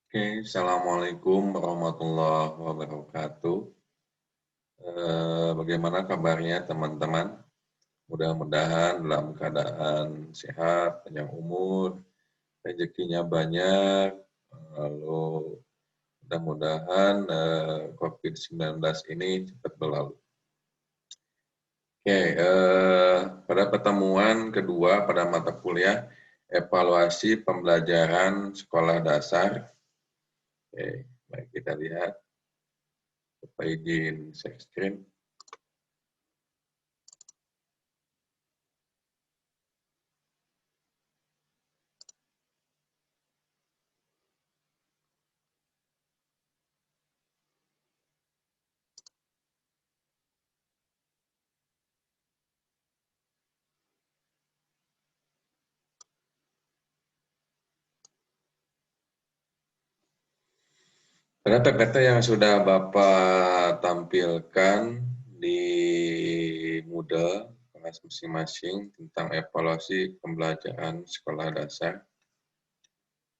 Oke, Assalamualaikum warahmatullahi wabarakatuh. Bagaimana kabarnya teman-teman? Mudah-mudahan dalam keadaan sehat, panjang umur, rezekinya banyak, lalu mudah-mudahan COVID-19 ini cepat berlalu. Oke, pada pertemuan kedua pada mata kuliah evaluasi pembelajaran sekolah dasar. Oke, mari kita lihat. Coba izin share screen. Data-data yang sudah Bapak tampilkan di Moodle kelas masing-masing tentang evaluasi pembelajaran sekolah dasar.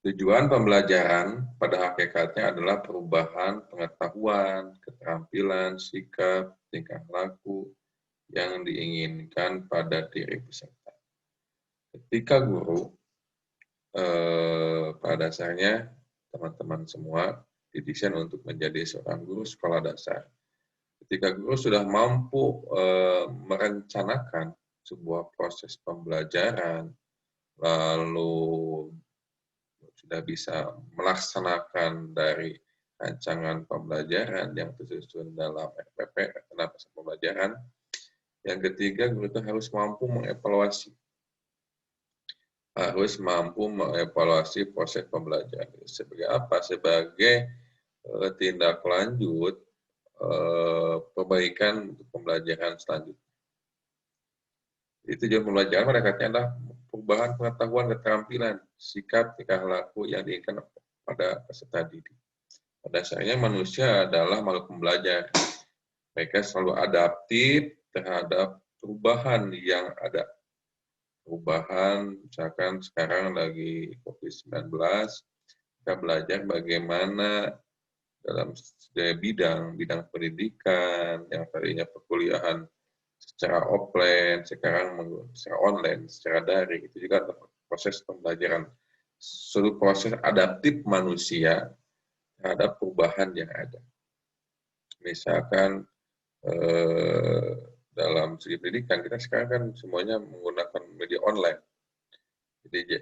Tujuan pembelajaran pada hakikatnya adalah perubahan pengetahuan, keterampilan, sikap, tingkah laku yang diinginkan pada diri peserta. Ketika guru, pada dasarnya teman-teman semua didesain untuk menjadi seorang guru sekolah dasar. Ketika guru sudah mampu merencanakan sebuah proses pembelajaran, lalu sudah bisa melaksanakan dari rancangan pembelajaran yang tersusun dalam RPP, rencana proses pembelajaran. Yang ketiga, guru itu harus mampu mengevaluasi proses pembelajaran. Sebagai apa? Sebagai tindak lanjut perbaikan untuk pembelajaran selanjutnya. Itu tujuan pembelajaran pada adalah perubahan pengetahuan, keterampilan, sikap, tingkah laku yang diinginkan pada peserta didik. Pada dasarnya manusia adalah makhluk pembelajar. Mereka selalu adaptif terhadap perubahan yang ada. Perubahan, misalkan sekarang lagi COVID-19, kita belajar bagaimana dalam bidang pendidikan yang tadinya perkuliahan secara offline, sekarang secara online, secara daring, itu juga proses pembelajaran, seluruh proses adaptif manusia terhadap perubahan yang ada. Misalkan dalam segi pendidikan, kita sekarang kan semuanya menggunakan media online. Jadi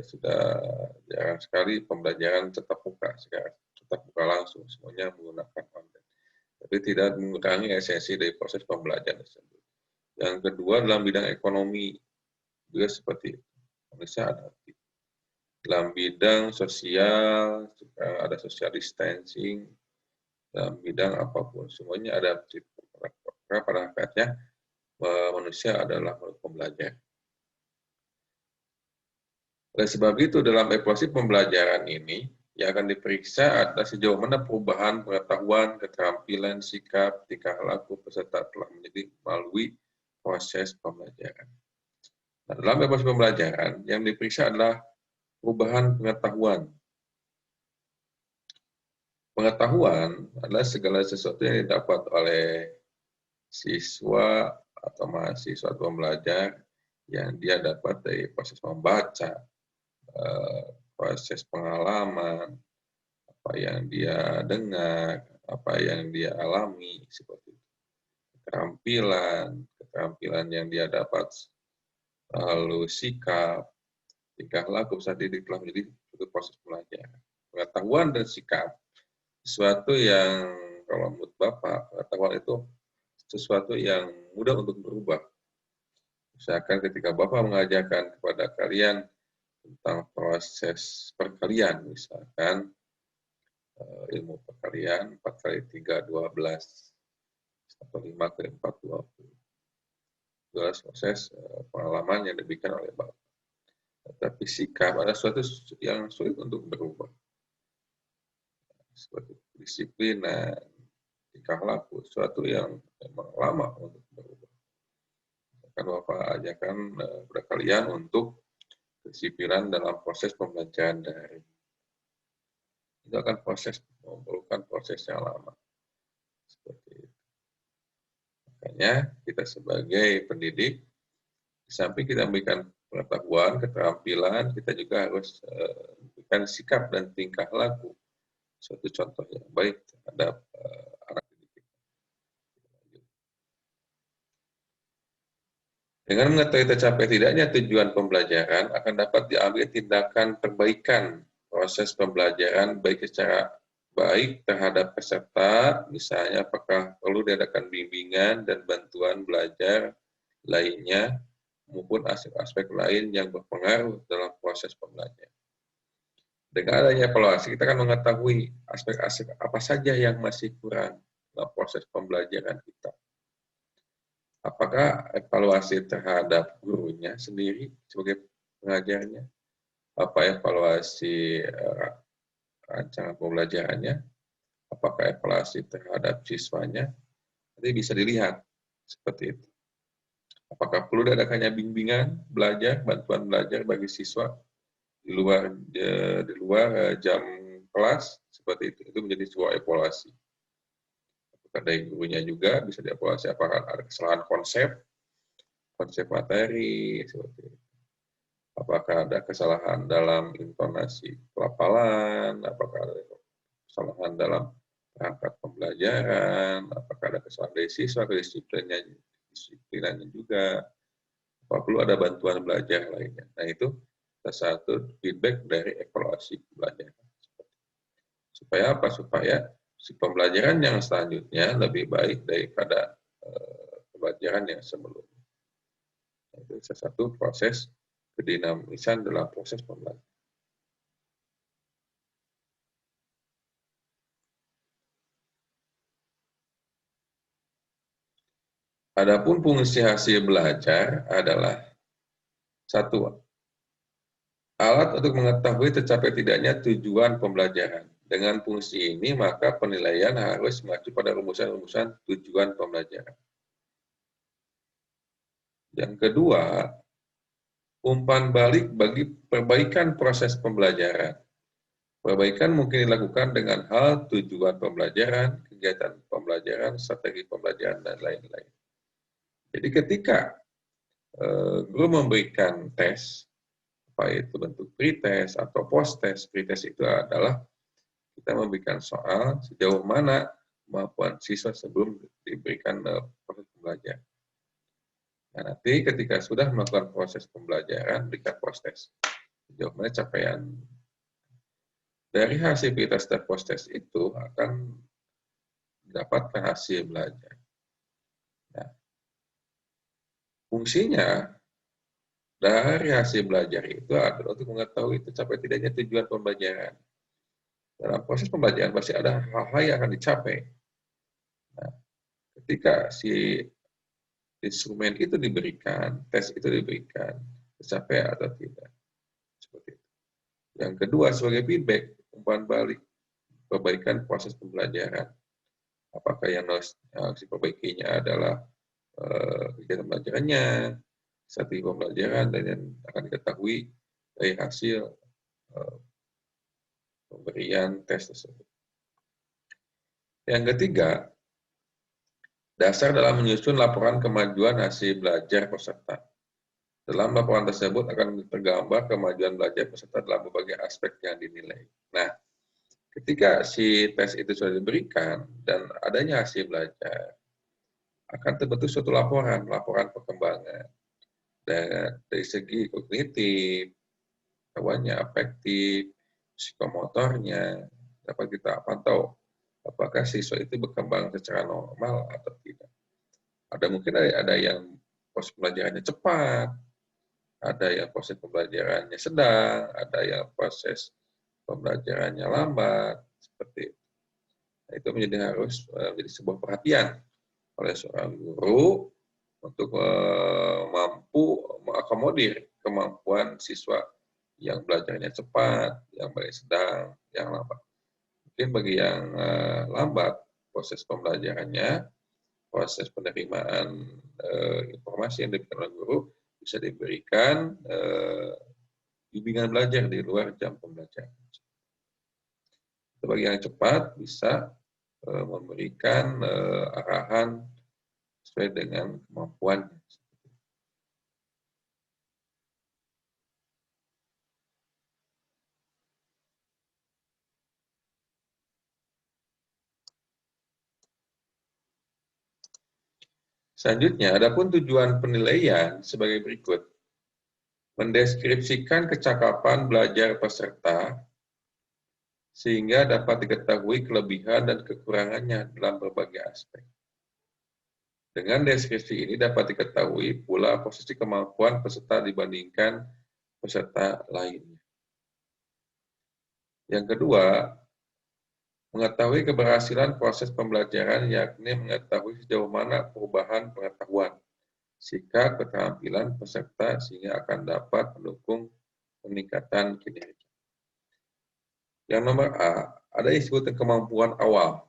sudah jarang sekali pembelajaran tetap muka, sekarang tetap muka langsung, semuanya menggunakan online. Tapi tidak mengurangi esensi dari proses pembelajaran tersebut. Yang kedua dalam bidang ekonomi juga seperti itu. Manusia adaptif. Dalam bidang sosial ada social distancing, dalam bidang apapun semuanya adaptif. Karena pada hakikatnya manusia adalah makhluk pembelajar. Oleh sebab itu dalam evaluasi pembelajaran ini yang akan diperiksa adalah sejauh mana perubahan pengetahuan, keterampilan, sikap, tingkah laku peserta telah menjadi melalui proses pembelajaran. Nah, dalam evaluasi pembelajaran, yang diperiksa adalah perubahan pengetahuan. Pengetahuan adalah segala sesuatu yang didapat oleh siswa atau mahasiswa atau pembelajar yang dia dapat dari proses membaca, proses pengalaman, apa yang dia dengar, apa yang dia alami, seperti itu. Keterampilan yang dia dapat, lalu sikap, tingkah laku saat didik telah menjadi suatu proses pembelajaran. Pengetahuan dan sikap, sesuatu yang kalau menurut Bapak, pengetahuan itu sesuatu yang mudah untuk berubah. Misalkan ketika Bapak mengajarkan kepada kalian tentang proses perkalian, misalkan ilmu perkalian 4 kali 3, 12, atau 5 kali 4, 20. Itu adalah proses pengalaman yang diberikan oleh Bapak. Tetapi sikap adalah sesuatu yang sulit untuk berubah. Seperti disiplinan, tingkah laku, sesuatu yang memang lama untuk berubah. Akan Bapak ajarkan kepada kalian untuk disiplinan dalam proses pembelajaran daring. Itu akan memerlukan proses yang lama. Seperti itu. Makanya kita sebagai pendidik, di samping kita memberikan pengetahuan, keterampilan, kita juga harus memberikan sikap dan tingkah laku. Suatu contoh yang baik terhadap anak didik kita. Dengan mengetahui tercapai tidaknya tujuan pembelajaran, akan dapat diambil tindakan perbaikan proses pembelajaran baik secara baik terhadap peserta, misalnya apakah perlu diadakan bimbingan dan bantuan belajar lainnya, maupun aspek-aspek lain yang berpengaruh dalam proses pembelajaran. Dengan adanya evaluasi, kita akan mengetahui aspek-aspek apa saja yang masih kurang dalam proses pembelajaran kita. Apakah evaluasi terhadap gurunya sendiri sebagai pengajarnya? Apa evaluasi rancangan pembelajarannya? Apakah evaluasi terhadap siswanya? Nanti bisa dilihat seperti itu. Apakah perlu diadakannya bimbingan belajar, bantuan belajar bagi siswa di luar jam kelas, seperti itu menjadi sebuah evaluasi. Apakah dari gurunya juga bisa dievaluasi, apakah ada kesalahan konsep materi, seperti itu. Apakah ada kesalahan dalam intonasi pelafalan, apakah ada kesalahan dalam perangkat pembelajaran, apakah ada kesalahan dari siswa, kedisiplinannya juga, apa perlu ada bantuan belajar lainnya. Nah, itu salah satu feedback dari evaluasi pembelajaran. Supaya apa? Supaya si pembelajaran yang selanjutnya lebih baik daripada pembelajaran yang sebelumnya. Itu salah satu proses kedinamisan dalam proses pembelajaran. Adapun fungsi hasil belajar adalah satu, alat untuk mengetahui tercapai tidaknya tujuan pembelajaran. Dengan fungsi ini, maka penilaian harus mengacu pada rumusan-rumusan tujuan pembelajaran. Yang kedua, umpan balik bagi perbaikan proses pembelajaran. Perbaikan mungkin dilakukan dengan hal tujuan pembelajaran, kegiatan pembelajaran, strategi pembelajaran, dan lain-lain. Jadi ketika guru memberikan tes, baik itu bentuk pretest atau post-test. Pretest itu adalah kita memberikan soal sejauh mana kemampuan siswa sebelum diberikan proses pembelajaran. Nah, nanti ketika sudah melakukan proses pembelajaran, berikan post-test. Sejauh mana capaian. Dari hasil pretest dan post-test itu akan mendapatkan hasil belajar. Nah, fungsinya dari hasil belajar itu adalah untuk mengetahui tercapai tidaknya tujuan pembelajaran. Dalam proses pembelajaran pasti ada hal-hal yang akan dicapai. Nah, ketika si instrumen itu diberikan, tes itu diberikan, tercapai atau tidak. Seperti itu. Yang kedua, sebagai feedback, umpan balik, perbaikan proses pembelajaran. Apakah yang harus diperbaikinya adalah kegiatan pembelajarannya, strategi pembelajaran, dan yang akan diketahui dari hasil pemberian tes tersebut. Yang ketiga, dasar dalam menyusun laporan kemajuan hasil belajar peserta. Dalam laporan tersebut akan tergambar kemajuan belajar peserta dalam berbagai aspek yang dinilai. Nah, ketika si tes itu sudah diberikan dan adanya hasil belajar, akan terbentuk suatu laporan perkembangan. Dan dari segi kognitif, kawannya afektif, psikomotornya, dapat kita pantau apakah siswa itu berkembang secara normal atau tidak. Ada mungkin ada yang proses pembelajarannya cepat, ada yang proses pembelajarannya sedang, ada yang proses pembelajarannya lambat, seperti itu. Nah, itu harus menjadi sebuah perhatian oleh seorang guru untuk mampu mengakomodir kemampuan siswa yang belajarnya cepat, yang sedang, yang lambat. Mungkin bagi yang lambat, proses pembelajarannya, proses penerimaan informasi yang diberikan oleh guru bisa diberikan bimbingan belajar di luar jam pembelajaran. sebagai yang cepat bisa memberikan arahan sesuai dengan kemampuan. Selanjutnya, adapun tujuan penilaian sebagai berikut. Mendeskripsikan kecakapan belajar peserta sehingga dapat diketahui kelebihan dan kekurangannya dalam berbagai aspek. Dengan deskripsi ini dapat diketahui pula posisi kemampuan peserta dibandingkan peserta lainnya. Yang kedua, mengetahui keberhasilan proses pembelajaran, yakni mengetahui sejauh mana perubahan pengetahuan, sikap, keterampilan peserta sehingga akan dapat mendukung peningkatan kinerja. Yang nomor A, ada yang disebut kemampuan awal.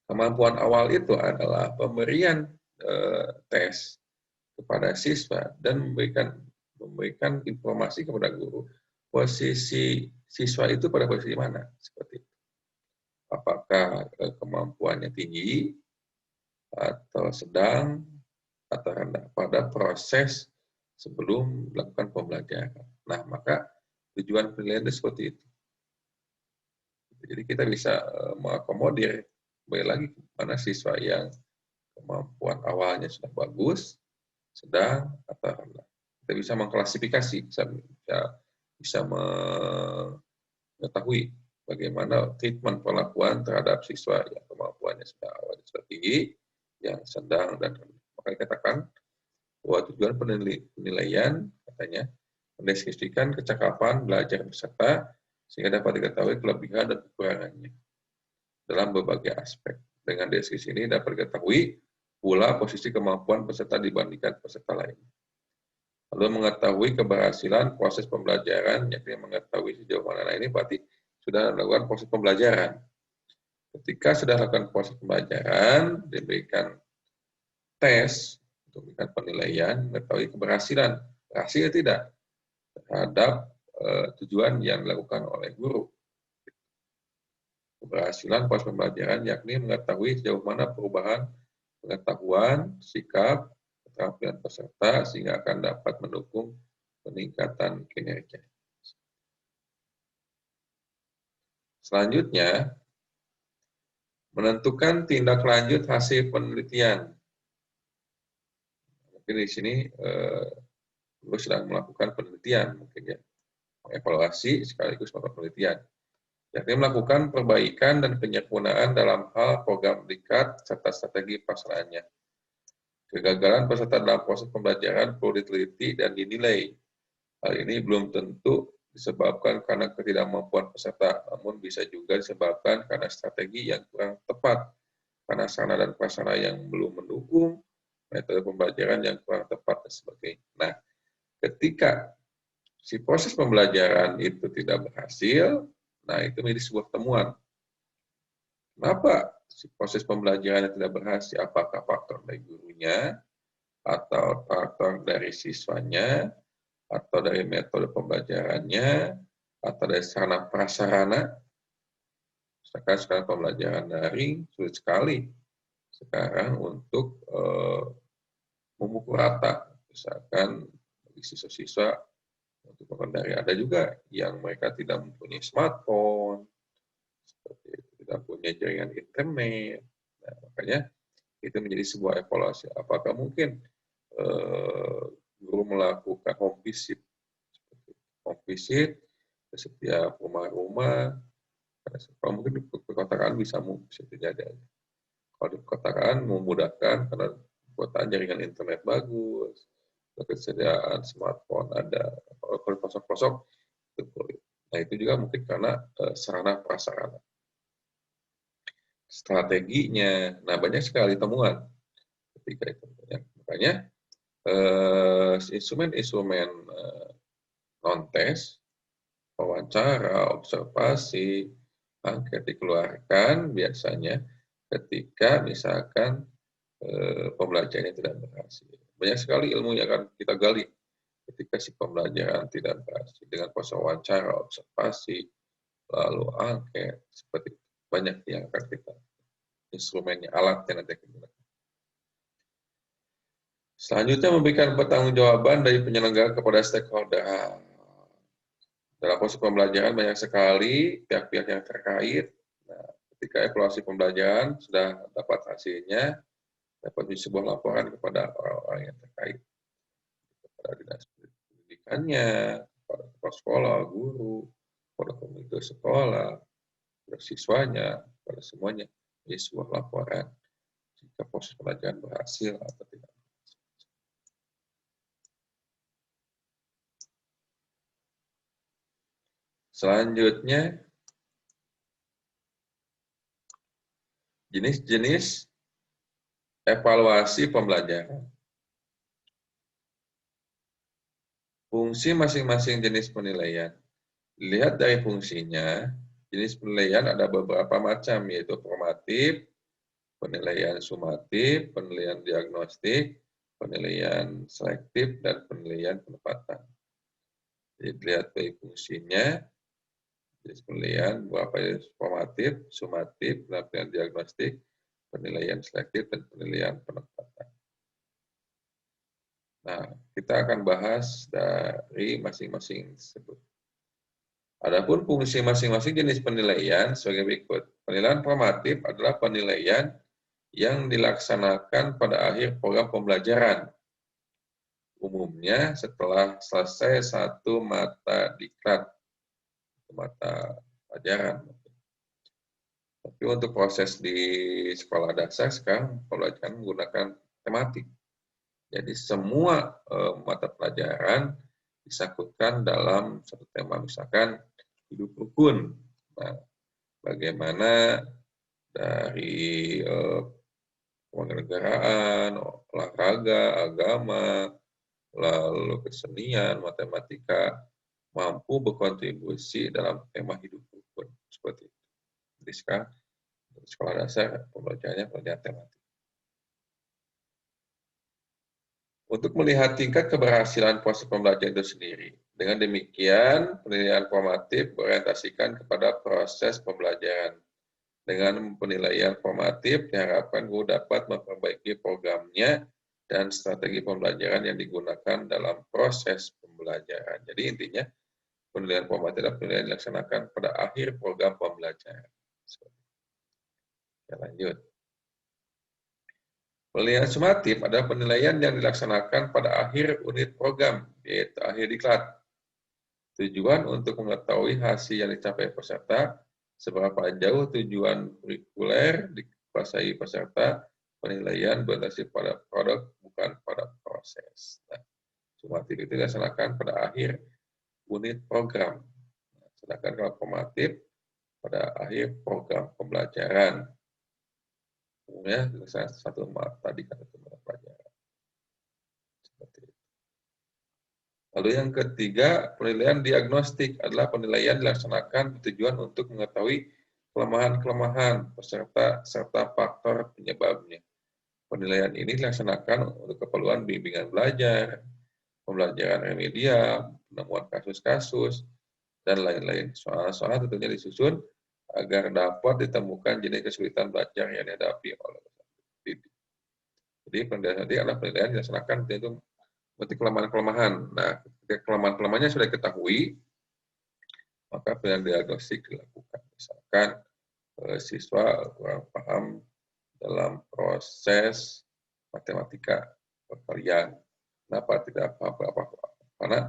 Kemampuan awal itu adalah pemberian tes kepada siswa dan memberikan informasi kepada guru posisi siswa itu pada posisi mana, seperti itu. Apakah kemampuannya tinggi atau sedang atau rendah pada proses sebelum melakukan pembelajaran. Nah, maka tujuan penilaian itu seperti itu. Jadi kita bisa mengakomodir kembali lagi mana siswa yang kemampuan awalnya sudah bagus, sedang, atau rendah. Kita bisa mengklasifikasi, bisa mengetahui bagaimana treatment perlakuan terhadap siswa yang kemampuannya sudah awalnya sudah tinggi, yang sedang, dan rendah. Maka dikatakan bahwa tujuan penilaian katanya mendeskripsikan kecakapan belajar peserta sehingga dapat diketahui kelebihan dan kekurangannya dalam berbagai aspek. Dengan deskripsi ini dapat diketahui pula posisi kemampuan peserta dibandingkan peserta lain. Lalu mengetahui keberhasilan proses pembelajaran, yakni mengetahui sejauh mana. Nah, ini berarti sudah melakukan proses pembelajaran. Ketika sudah melakukan proses pembelajaran, diberikan tes untuk memberikan penilaian, mengetahui keberhasilan, berhasil tidak terhadap tujuan yang dilakukan oleh guru. Keberhasilan proses pembelajaran yakni mengetahui sejauh mana perubahan pengetahuan, sikap, keterampilan peserta sehingga akan dapat mendukung peningkatan kinerja. Selanjutnya, menentukan tindak lanjut hasil penelitian. Mungkin di sini guru sedang melakukan penelitian, mungkin ya, mengevaluasi sekaligus melakukan penelitian. Yakni melakukan perbaikan dan penyempurnaan dalam hal program dikat serta strategi pelaksanaannya. Kegagalan peserta dalam proses pembelajaran perlu diteliti dan dinilai. Hal ini belum tentu disebabkan karena ketidakmampuan peserta, namun bisa juga disebabkan karena strategi yang kurang tepat, karena sarana dan prasarana yang belum mendukung, metode pembelajaran yang kurang tepat, dan sebagainya. Nah, ketika si proses pembelajaran itu tidak berhasil, nah itu menjadi sebuah temuan. Kenapa si proses pembelajaran tidak berhasil? Apakah faktor dari gurunya, atau faktor dari siswanya, atau dari metode pembelajarannya, atau dari sarana prasarana? Sekarang pembelajaran daring sulit sekali sekarang untuk memukul rata. Misalkan bagi siswa-siswa untuk mengendari, ada juga yang mereka tidak mempunyai smartphone, seperti itu, tidak punya jaringan internet. Nah, makanya itu menjadi sebuah evaluasi. Apakah mungkin guru melakukan home visit, home visit ke setiap rumah-rumah? Kalau mungkin di perkotaan bisa terjadi. Kalau di perkotaan memudahkan karena perkotaan jaringan internet bagus, ketersediaan smartphone ada. Kalau di pelosok-pelosok itu sulit. Nah, itu juga mungkin karena sarana prasarana. Strateginya, nah banyak sekali temuan ketika itu. Ya. Makanya instrumen-instrumen non-tes, wawancara, observasi, angket dikeluarkan biasanya ketika misalkan pembelajarannya tidak berhasil. Banyak sekali ilmu yang akan kita gali ketika si pembelajaran tidak berhasil dengan proses wawancara, observasi, lalu angket, seperti itu. Banyak yang akan kita instrumennya, alatnya nanti akan digunakan. Selanjutnya memberikan pertanggungjawaban dari penyelenggara kepada stakeholder. Dalam proses pembelajaran banyak sekali pihak-pihak yang terkait. Nah, ketika evaluasi pembelajaran sudah dapat hasilnya, dapat sebuah laporan kepada orang-orang yang terkait, kepada dinas pendidikannya, kepada kepala sekolah, guru, kepada komite sekolah, kepada siswanya, kepada semuanya. Jadi sebuah laporan jika proses pembelajaran berhasil atau tidak. Selanjutnya, jenis-jenis evaluasi pembelajaran. Fungsi masing-masing jenis penilaian. Dilihat dari fungsinya, jenis penilaian ada beberapa macam, yaitu formatif, penilaian sumatif, penilaian diagnostik, penilaian selektif, dan penilaian penempatan. Jadi dilihat dari fungsinya, jenis penilaian, beberapa jenis formatif, sumatif, penilaian diagnostik, penilaian selektif, dan penilaian penempatan. Nah, kita akan bahas dari masing-masing tersebut. Adapun fungsi masing-masing jenis penilaian sebagai berikut. Penilaian formatif adalah penilaian yang dilaksanakan pada akhir program pembelajaran. Umumnya setelah selesai satu mata diklat, mata pelajaran. Tapi untuk proses di sekolah dasar sekarang pembelajaran menggunakan tematik. Jadi semua mata pelajaran disangkutkan dalam satu tema, misalkan hidup rukun. Nah, bagaimana dari kewarganegaraan, olahraga, agama, lalu kesenian, matematika, mampu berkontribusi dalam tema hidup rukun. Seperti itu. Jadi sekarang sekolah dasar pembelajarannya pelajaran tematik. Untuk melihat tingkat keberhasilan proses pembelajaran itu sendiri. Dengan demikian, penilaian formatif berorientasikan kepada proses pembelajaran. Dengan penilaian formatif, diharapkan guru dapat memperbaiki programnya dan strategi pembelajaran yang digunakan dalam proses pembelajaran. Jadi intinya, penilaian formatif adalah penilaian dilaksanakan pada akhir program pembelajaran. Ya, lanjut. Penilaian sumatif adalah penilaian yang dilaksanakan pada akhir unit program, yaitu akhir diklat. Tujuan untuk mengetahui hasil yang dicapai peserta, seberapa jauh tujuan kurikuler dikuasai peserta, penilaian berbasis pada produk, bukan pada proses. Nah, sumatif itu dilaksanakan pada akhir unit program. Sedangkan kalau formatif pada akhir program pembelajaran. Umumnya satu mata di satu mata pelajaran. Seperti itu. Lalu yang ketiga, penilaian diagnostik adalah penilaian dilaksanakan tujuan untuk mengetahui kelemahan-kelemahan peserta serta faktor penyebabnya. Penilaian ini dilaksanakan untuk keperluan bimbingan belajar, pembelajaran remedial, penemuan kasus-kasus, dan lain-lain. Soal-soal tentunya disusun agar dapat ditemukan jenis kesulitan belajar yang dihadapi oleh peserta didik. Jadi penilaian tadi adalah penilaian dilaksanakan untuk berarti kelemahan-kelemahan. Nah, ketika kelemahan-kelemahannya sudah diketahui, maka penilaian diagnostik dilakukan. Misalkan siswa kurang paham dalam proses matematika perkalian. Kenapa tidak paham apa-apa? Karena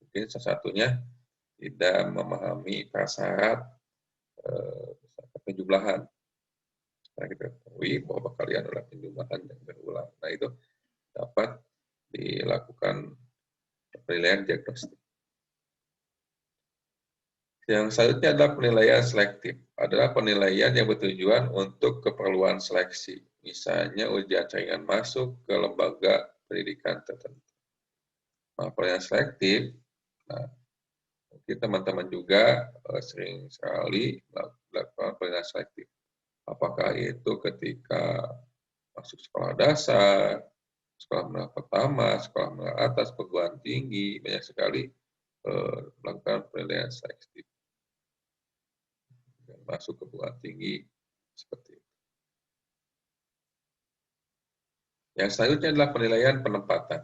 mungkin salah satunya tidak memahami prasyarat penjumlahan. Nah, kita ketahui bahwa perkalian adalah penjumlahan yang berulang. Nah, itu dapat dilakukan penilaian diagnostik. Yang selanjutnya adalah penilaian selektif. Adalah penilaian yang bertujuan untuk keperluan seleksi. Misalnya ujian saringan masuk ke lembaga pendidikan tertentu. Nah, penilaian selektif, nah, mungkin teman-teman juga sering sekali melakukan penilaian selektif. Apakah itu ketika masuk sekolah dasar, sekolah menengah pertama, sekolah menengah atas, perguruan tinggi, banyak sekali melakukan penilaian selektif. masuk ke perguruan tinggi seperti itu. Yang selanjutnya adalah penilaian penempatan.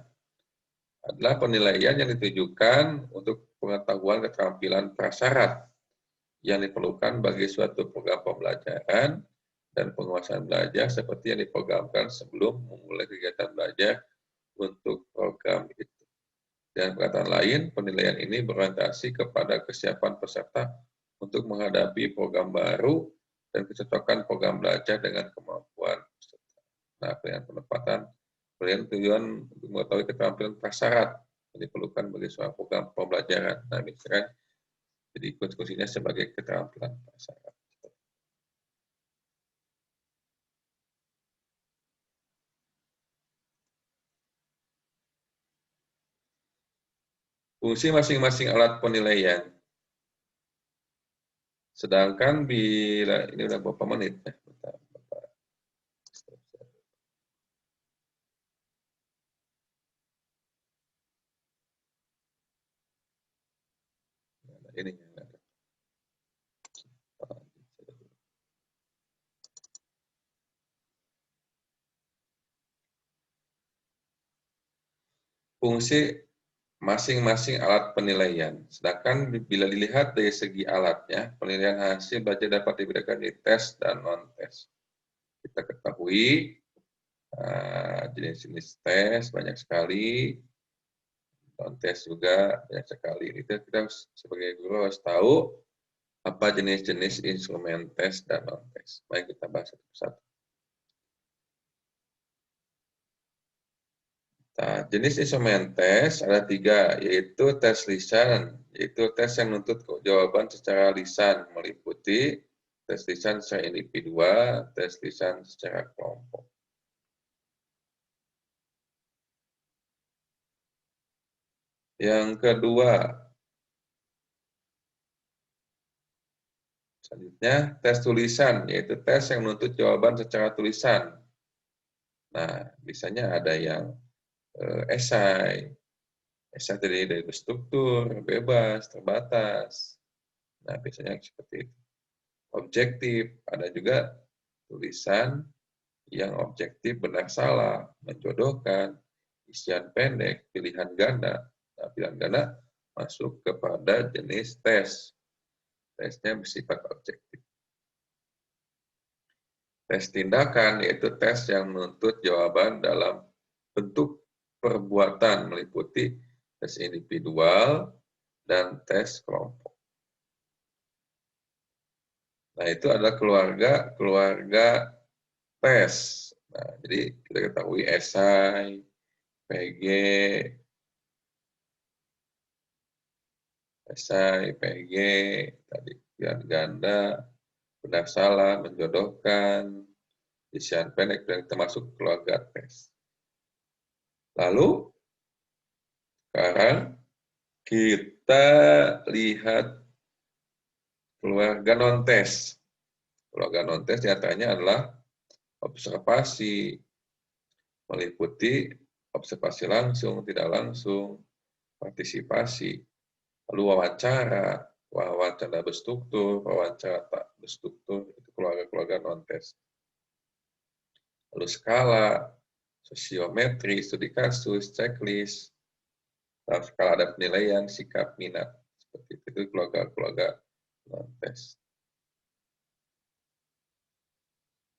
Adalah penilaian yang ditujukan untuk pengetahuan keterampilan prasyarat yang diperlukan bagi suatu program pembelajaran dan penguasaan belajar seperti yang diprogramkan sebelum memulai kegiatan belajar untuk program itu. Dan perkataan lain, penilaian ini berorientasi kepada kesiapan peserta untuk menghadapi program baru dan kecocokan program belajar dengan kemampuan peserta. Nah, penilaian penempatan, penilaian tujuan untuk mengetahui keterampilan prasyarat yang diperlukan bagi suatu program pembelajaran. Nah, misalkan jadi konsekuensinya sebagai keterampilan prasyarat. Fungsi masing-masing alat penilaian. Sedangkan bila ini udah berapa menit ya? Ini fungsi masing-masing alat penilaian. Sedangkan bila dilihat dari segi alatnya, penilaian hasil belajar dapat dibedakan di tes dan non-tes. Kita ketahui jenis-jenis tes banyak sekali, non-tes juga banyak sekali. Itu kita sebagai guru harus tahu apa jenis-jenis instrumen tes dan non-tes. Baik, kita bahas satu persatu. Nah, jenis instrumen tes ada 3, yaitu tes lisan, yaitu tes yang menuntut jawaban secara lisan, meliputi tes lisan secara individual, tes lisan secara kelompok. Yang kedua, selanjutnya tes tulisan, yaitu tes yang menuntut jawaban secara tulisan. Nah, misalnya ada yang esai terdiri dari berstruktur, bebas, terbatas. Nah, biasanya seperti itu. Objektif, ada juga tulisan yang objektif benar salah, menjodohkan, isian pendek, pilihan ganda. Nah, pilihan ganda masuk kepada jenis tes. Tesnya bersifat objektif. Tes tindakan yaitu tes yang menuntut jawaban dalam bentuk perbuatan, meliputi tes individual dan tes kelompok. Nah, itu adalah keluarga tes. Nah, jadi kita ketahui esai, PG, tadi pilihan ganda, benar salah, menjodohkan, isian pendek, dan termasuk keluarga tes. Lalu, sekarang kita lihat keluarga non-tes. Keluarga non-tes diantaranya adalah observasi, meliputi observasi langsung, tidak langsung, partisipasi, lalu wawancara berstruktur, wawancara tak berstruktur, itu keluarga-keluarga non-tes. Lalu skala, sosiometri, studi kasus, checklist, skala ada penilaian, sikap, minat, seperti itu keluarga-keluarga non-tes.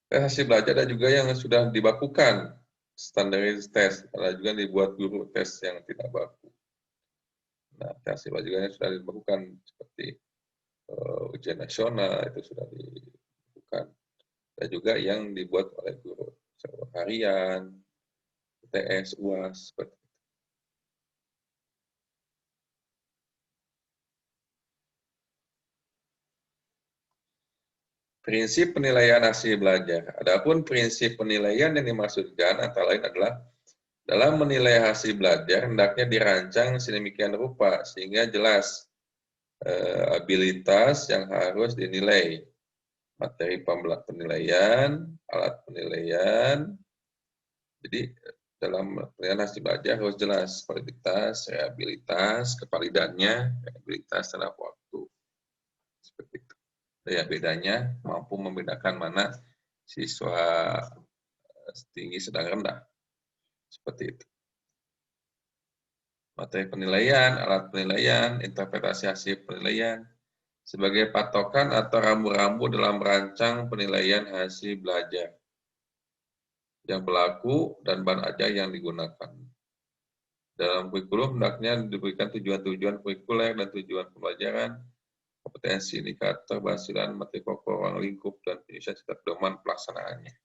Tes hasil belajar ada juga yang sudah dibakukan, standarized test, ada juga yang dibuat guru tes yang tidak baku. Nah, tes hasil belajar juga yang sudah dibakukan seperti ujian nasional itu sudah dilakukan. Ada juga yang dibuat oleh guru harian, UTS, UAS, seperti itu. Prinsip penilaian hasil belajar. Adapun prinsip penilaian yang dimaksudkan antara lain adalah dalam menilai hasil belajar hendaknya dirancang sedemikian rupa sehingga jelas abilitas yang harus dinilai, materi penilaian, alat penilaian. Jadi dalam penilaian hasil belajar harus jelas validitas, reliabilitas, kevalidannya, reliabilitas dalam waktu. Seperti itu. bedanya mampu membedakan mana siswa tinggi sedang rendah. Seperti itu. Materi penilaian, alat penilaian, interpretasi hasil penilaian, sebagai patokan atau rambu-rambu dalam merancang penilaian hasil belajar yang berlaku dan bahan ajar yang digunakan. Dalam kurikulum hendaknya diberikan tujuan-tujuan kurikuler dan tujuan pembelajaran, kompetensi indikator, basilan, materi pokok, ruang lingkup, dan penyusunan serta pedoman pelaksanaannya.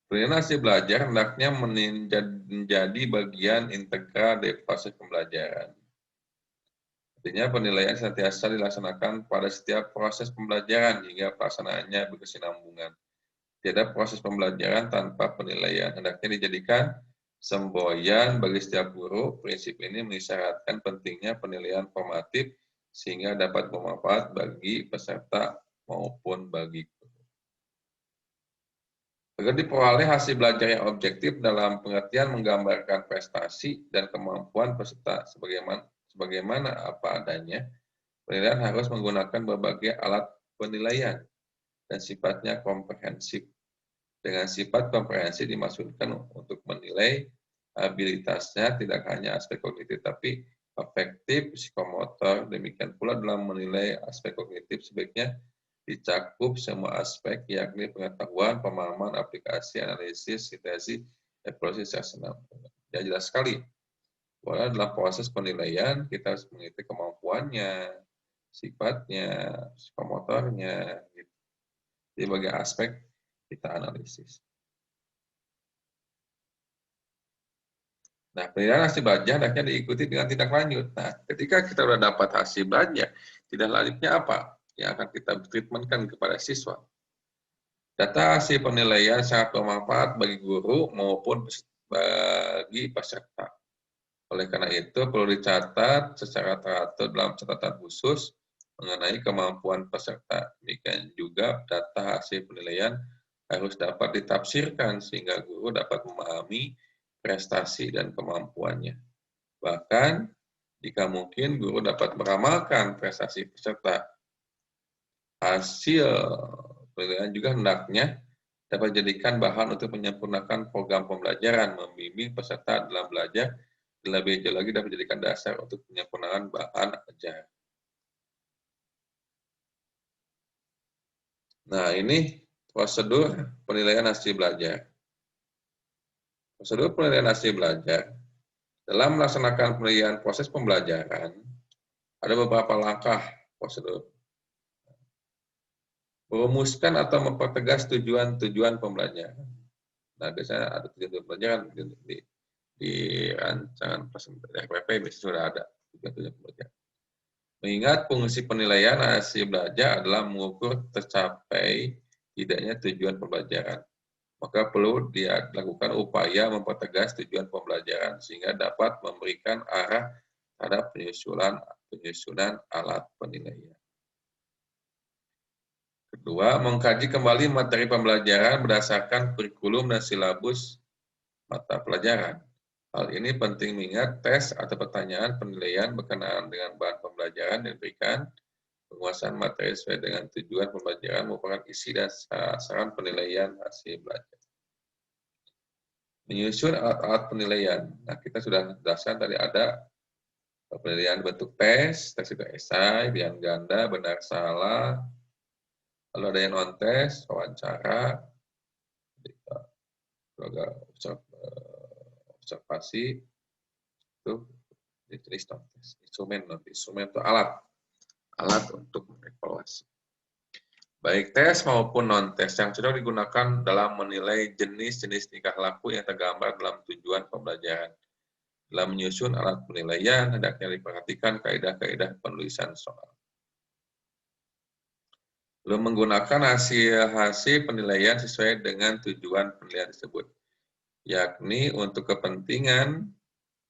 Penilaian hasil belajar hendaknya menjadi bagian integral dari proses pembelajaran. Artinya penilaian senantiasa dilaksanakan pada setiap proses pembelajaran hingga pelaksanaannya berkesinambungan. Tidak proses pembelajaran tanpa penilaian. Hendaknya dijadikan semboyan bagi setiap guru. Prinsip ini mengisyaratkan pentingnya penilaian formatif sehingga dapat bermanfaat bagi peserta maupun bagi guru. Agar diperoleh hasil belajar yang objektif dalam pengertian menggambarkan prestasi dan kemampuan peserta sebagaimana apa adanya, penilaian harus menggunakan berbagai alat penilaian dan sifatnya komprehensif. Dengan sifat komprehensif dimaksudkan untuk menilai abilitasnya tidak hanya aspek kognitif tapi afektif, psikomotor. Demikian pula dalam menilai aspek kognitif sebaiknya dicakup semua aspek yakni pengetahuan, pemahaman, aplikasi, analisis, sintesis, evaluasi, assessment. Ya jelas sekali bahwa dalam proses penilaian kita harus mengikuti kemampuannya, sifatnya, psikomotornya, gitu. Di bagian aspek kita analisis. Nah, penilaian hasil belajar hendaknya diikuti dengan tindak lanjut. Nah, ketika kita sudah dapat hasil belajar, tindak lanjutnya apa yang akan kita treatmentkan kepada siswa? Data hasil penilaian sangat bermanfaat bagi guru maupun bagi peserta. Oleh karena itu, perlu dicatat secara teratur dalam catatan khusus mengenai kemampuan peserta. Demikian juga data hasil penilaian harus dapat ditafsirkan sehingga guru dapat memahami prestasi dan kemampuannya. Bahkan, jika mungkin guru dapat meramalkan prestasi peserta. Hasil penilaian juga hendaknya dapat dijadikan bahan untuk menyempurnakan program pembelajaran, membimbing peserta dalam belajar, lebih jauh lagi dapat dijadikan dasar untuk penyempurnaan bahan ajar. Nah, ini prosedur penilaian hasil belajar. Prosedur penilaian hasil belajar. Dalam melaksanakan penilaian proses pembelajaran, ada beberapa langkah prosedur. Merumuskan atau mempertegas tujuan-tujuan pembelajaran. Nah, biasanya ada tujuan pembelajaran di rancangan RPP biasanya sudah ada tujuan-tujuan pembelajaran. Mengingat fungsi penilaian hasil belajar adalah mengukur tercapai tidaknya tujuan pembelajaran, maka perlu dilakukan upaya mempertegas tujuan pembelajaran sehingga dapat memberikan arah terhadap penyusunan alat penilaian. Kedua, mengkaji kembali materi pembelajaran berdasarkan kurikulum dan silabus mata pelajaran. Hal ini penting mengingat tes atau pertanyaan penilaian berkenaan dengan bahan pembelajaran yang diberikan, penguasaan materi sesuai dengan tujuan pembelajaran merupakan isi dan sasaran penilaian hasil belajar. Menyusun alat-alat penilaian. Nah, kita sudah jelaskan tadi ada penilaian bentuk tes itu esai, pilihan ganda, benar salah, lalu ada yang non-tes, wawancara, observasi, itu jenis non-tes. Instrumen itu alat untuk evaluasi. Baik tes maupun non-tes yang sudah digunakan dalam menilai jenis-jenis tingkah laku yang tergambar dalam tujuan pembelajaran. Dalam menyusun alat penilaian, hendaknya diperhatikan kaidah-kaidah penulisan soal. Belum menggunakan hasil penilaian sesuai dengan tujuan penilaian tersebut, yakni untuk kepentingan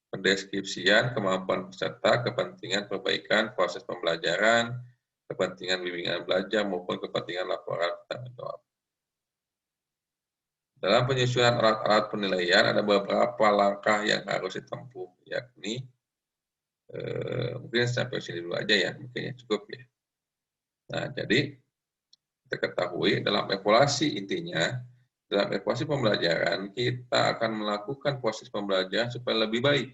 pendeskripsian kemampuan peserta, kepentingan perbaikan proses pembelajaran, kepentingan bimbingan belajar, maupun kepentingan laporan tanggung jawab. Dalam penyusunan alat-alat penilaian ada beberapa langkah yang harus ditempuh, yakni Mungkin sampai sini dulu aja ya, mungkin ya cukup ya. Nah, jadi kita ketahui dalam evaluasi intinya, dalam evaluasi pembelajaran kita akan melakukan proses pembelajaran supaya lebih baik.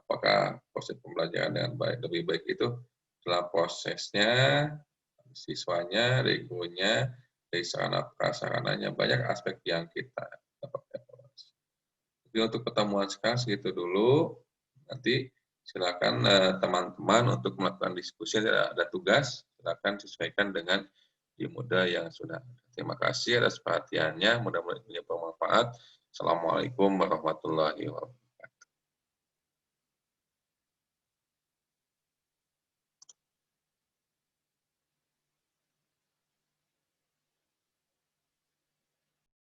Apakah proses pembelajaran dengan baik, lebih baik itu dalam prosesnya, siswanya, regonya, dari sarana prasarananya, banyak aspek yang kita dapat evaluasi. Jadi untuk pertemuan sekarang segitu dulu. Nanti silakan teman-teman untuk melakukan diskusi, ada tugas, silakan sesuaikan dengan di muda yang sudah. Terima kasih atas perhatiannya, mudah-mudahan punya bermanfaat. Assalamualaikum warahmatullahi wabarakatuh.